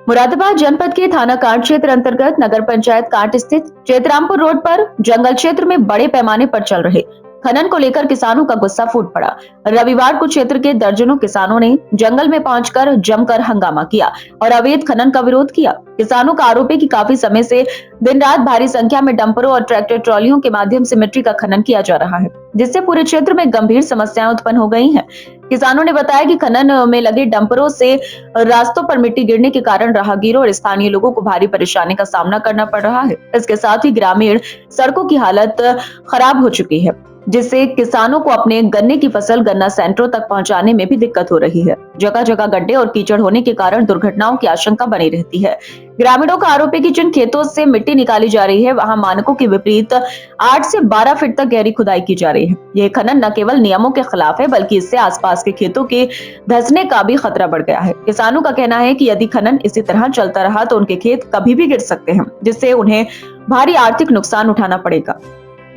मुरादाबाद जनपद के थाना कांट क्षेत्र अंतर्गत नगर पंचायत कांट स्थित चेतरामपुर रोड पर जंगल क्षेत्र में बड़े पैमाने पर चल रहे खनन को लेकर किसानों का गुस्सा फूट पड़ा। रविवार को क्षेत्र के दर्जनों किसानों ने जंगल में पहुंचकर जमकर हंगामा किया और अवैध खनन का विरोध किया। किसानों का आरोप है कि काफी समय से दिन रात भारी संख्या में डंपरों और ट्रैक्टर ट्रॉलियों के माध्यम से मिट्टी का खनन किया जा रहा है, जिससे पूरे क्षेत्र में गंभीर समस्याएं उत्पन्न हो गई हैं। किसानों ने बताया कि खनन में लगे डंपरों से रास्तों पर मिट्टी गिरने के कारण राहगीरों और स्थानीय लोगों को भारी परेशानी का सामना करना पड़ रहा है। इसके साथ ही ग्रामीण सड़कों की हालत खराब हो चुकी है, जिससे किसानों को अपने गन्ने की फसल गन्ना सेंटरों तक पहुंचाने में भी दिक्कत हो रही है। जगह जगह गड्ढे और कीचड़ होने के कारण दुर्घटनाओं की आशंका बनी रहती है। ग्रामीणों का आरोप है कि जिन खेतों से मिट्टी निकाली जा रही है, वहां मानकों के विपरीत 8 से 12 फीट तक गहरी खुदाई की जा रही है। यह खनन न केवल नियमों के खिलाफ है, बल्कि इससे आसपास के खेतों के धंसने का भी खतरा बढ़ गया है। किसानों का कहना है कि यदि खनन इसी तरह चलता रहा तो उनके खेत कभी भी गिर सकते हैं, जिससे उन्हें भारी आर्थिक नुकसान उठाना पड़ेगा।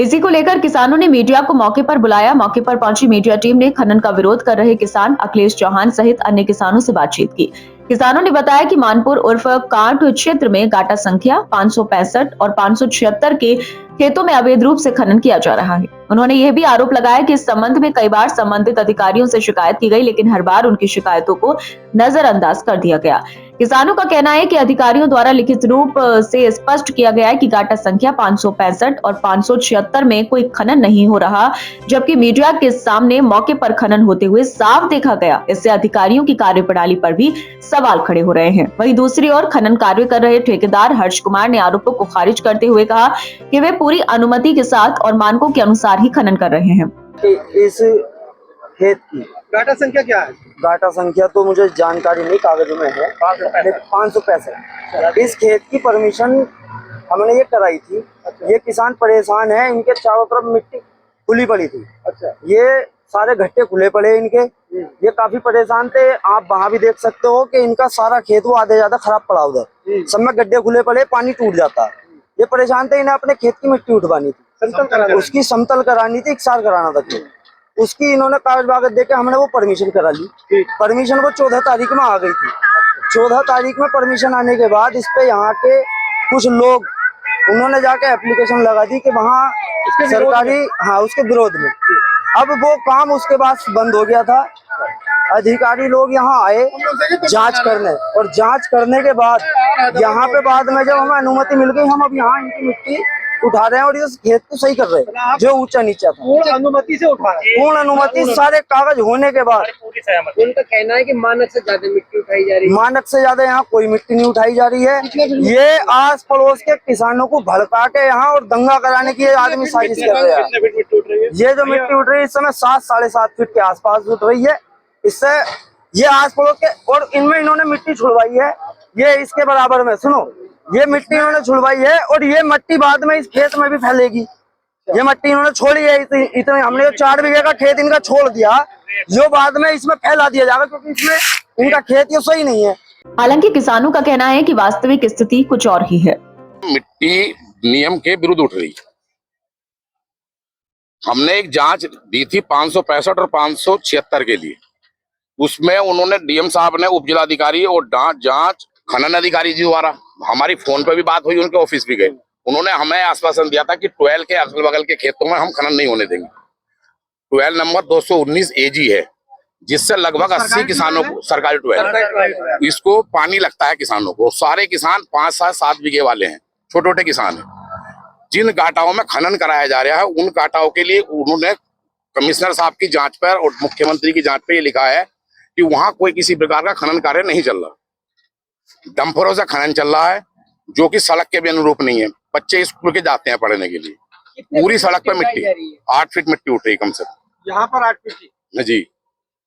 इसी को लेकर किसानों ने मीडिया को मौके पर बुलाया। मौके पर पहुंची मीडिया टीम ने खनन का विरोध कर रहे किसान अखिलेश चौहान सहित अन्य किसानों से बातचीत की। किसानों ने बताया कि मानपुर उर्फ कांट क्षेत्र में गाटा संख्या 565 और 576 के खेतों में अवैध रूप से खनन किया जा रहा है। उन्होंने यह भी आरोप लगाया कि इस संबंध में कई बार संबंधित अधिकारियों से शिकायत की गई, लेकिन हर बार उनकी शिकायतों को नजरअंदाज कर दिया गया। किसानों का कहना है कि अधिकारियों द्वारा लिखित रूप से स्पष्ट किया गया है कि गाटा संख्या 565 और 576 में कोई खनन नहीं हो रहा, जबकि मीडिया के सामने मौके पर खनन होते हुए साफ देखा गया। इससे अधिकारियों की कार्यप्रणाली पर भी सवाल खड़े हो रहे हैं। वहीं दूसरी ओर खनन कार्य कर रहे ठेकेदार हर्ष कुमार ने आरोपों को खारिज करते हुए कहा कि वे पूरी अनुमति के साथ और मानकों के अनुसार ही खनन कर रहे हैं। इस खेत की गाटा संख्या क्या है? गाटा संख्या तो मुझे जानकारी नहीं, कागजों में है 565। इस खेत की परमिशन हमने ये कराई थी। ये किसान परेशान है, इनके चारों तरफ मिट्टी खुली पड़ी थी। अच्छा, ये सारे गट्टे खुले पड़े इनके, ये काफी परेशान थे। आप वहाँ भी देख सकते हो कि इनका सारा खेत वो आधे ज्यादा खराब पड़ा, उधर सब में गड्ढे खुले पड़े, पानी टूट जाता है। ये परेशान थे, इन्हें अपने खेत की मिट्टी उठवानी थी, उसकी समतल करानी थी, इकसार कराना था खेत। उसकी इन्होंने कागज वागज देके हमने वो परमिशन करा ली। परमिशन वो 14 तारीख में आ गई थी। 14 तारीख में परमिशन आने के बाद इस पे यहाँ के कुछ लोग उन्होंने जाके एप्लीकेशन लगा दी कि वहाँ सरकारी उसके विरोध में। अब वो काम उसके बाद बंद हो गया था। अधिकारी लोग यहाँ आए जांच करने, और जांच करने के बाद यहाँ पे बाद में जब हमें अनुमति मिल गई, हम अब यहाँ इनकी मिट्टी उठा रहे हैं और इस खेत को सही कर रहे हैं जो ऊंचा नीचा था। पूर्ण अनुमति से उठा रहे हैं? पूर्ण अनुमति, सारे कागज होने के बाद। उनका कहना है कि मानक से ज्यादा मिट्टी उठाई जा रही है। मानक से ज्यादा यहाँ कोई मिट्टी नहीं उठाई जा रही है। ये आस पड़ोस के किसानों को भड़का के यहाँ और दंगा कराने की आदमी साजिश कर रहे हैं। ये जो मिट्टी उठ रही है इस समय 7 साढ़े 7 फीट के आसपास उठ रही है। इससे ये आस पड़ोस के, और इनमें इन्होंने मिट्टी छुड़वाई है। ये इसके बराबर में सुनो, ये मिट्टी इन्होंने छुड़वाई है और ये मिट्टी बाद में इस खेत में भी फैलेगी। ये मिट्टी इन्होंने छोड़ी है, इतने हमने 4 बीघे का खेत इनका छोड़ दिया, जो बाद में इसमें फैला दिया जाएगा, क्योंकि इसमें इनका खेत ये सही नहीं है। हालांकि किसानों का कहना है कि वास्तविक स्थिति कुछ और ही है। मिट्टी नियम के विरुद्ध उठ रही। हमने एक जांच दी थी 565 और 576 के लिए। उसमें उन्होंने डीएम साहब ने, उप जिलाधिकारी और जांच खनन अधिकारी जी द्वारा, हमारी फोन पे भी बात हुई, उनके ऑफिस भी गए। उन्होंने हमें आश्वासन दिया था कि 12 के अगल बगल के खेतों में हम खनन नहीं होने देंगे। 12 नंबर 219 AG है, जिससे लगभग 80 किसानों को, सरकारी 12, इसको पानी लगता है किसानों को। सारे किसान 5 से 7 बीघे वाले हैं, छोटे छोटे किसान हैं। जिन गाटाओं में खनन कराया जा रहा है, उन गाटाओं के लिए उन्होंने कमिश्नर साहब की जांच पर और मुख्यमंत्री की जांच पर यह लिखा है कि वहां कोई किसी प्रकार का खनन कार्य नहीं चल रहा। डंपरों से खनन चल रहा है, जो कि सड़क के भी अनुरूप नहीं है। बच्चे स्कूल के जाते हैं पढ़ने के लिए। पूरी सड़क पर मिट्टी 8 फीट मिट्टी उठ रही कम से कम। यहाँ पर 8 फीट जी।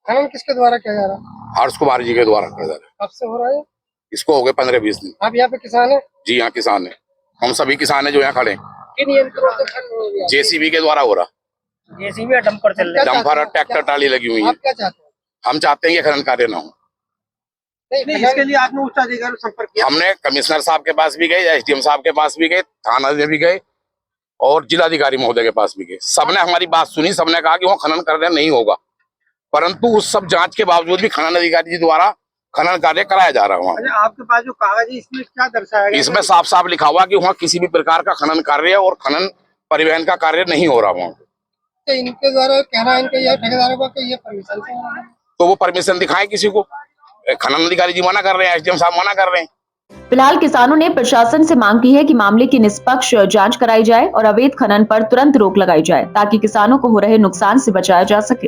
खनन किसके द्वारा किया जा रहा है? हर्ष कुमार जी के द्वारा किया जा रहा है। कब से हो रहा है? इसको हो गए 15-20 दिन। आप यहाँ पे किसान है? जी यहाँ किसान है, हम सभी किसान है जो यहाँ खड़े हैं। किन यंत्रों से खनन हो रहा है? JCB के द्वारा हो रहा। JCB या डंपर चल रहा है? डंपर और ट्रैक्टर ट्राली लगी हुई है। आप क्या चाहते हैं? हम चाहते हैं कि खनन कार्य ना हो। नहीं, इसके लिए आपने उच्च अधिकारी संपर्क किया? हमने कमिश्नर साहब के पास भी गए, SDM साहब के पास भी गए, थाना में भी गए और जिलाधिकारी महोदय के पास भी गए। सबने हमारी बात सुनी, सबने कहा कि वो खनन करने नहीं होगा। परंतु उस सब जांच के बावजूद भी खनन अधिकारी जी द्वारा खनन कार्य कराया जा रहा है वहाँ। अच्छा, आपके पास जो कागज है इसमें क्या दर्शाया गया? इसमें साफ साफ लिखा हुआ कि वहाँ किसी भी प्रकार का खनन कार्य और खनन परिवहन का कार्य नहीं हो रहा वहाँ। तो इनके द्वारा कहना है इनके ये ठेकेदारों का कि ये परमिशन से हो रहा है। तो वो परमिशन दिखाएं किसी को। खनन अधिकारी जी मना कर रहे हैं, एसडीएम साहब मना कर रहे हैं। फिलहाल किसानों ने प्रशासन से मांग की है कि मामले की निष्पक्ष जांच कराई जाए और अवैध खनन पर तुरंत रोक लगाई जाए ताकि किसानों को हो रहे नुकसान से बचाया जा सके।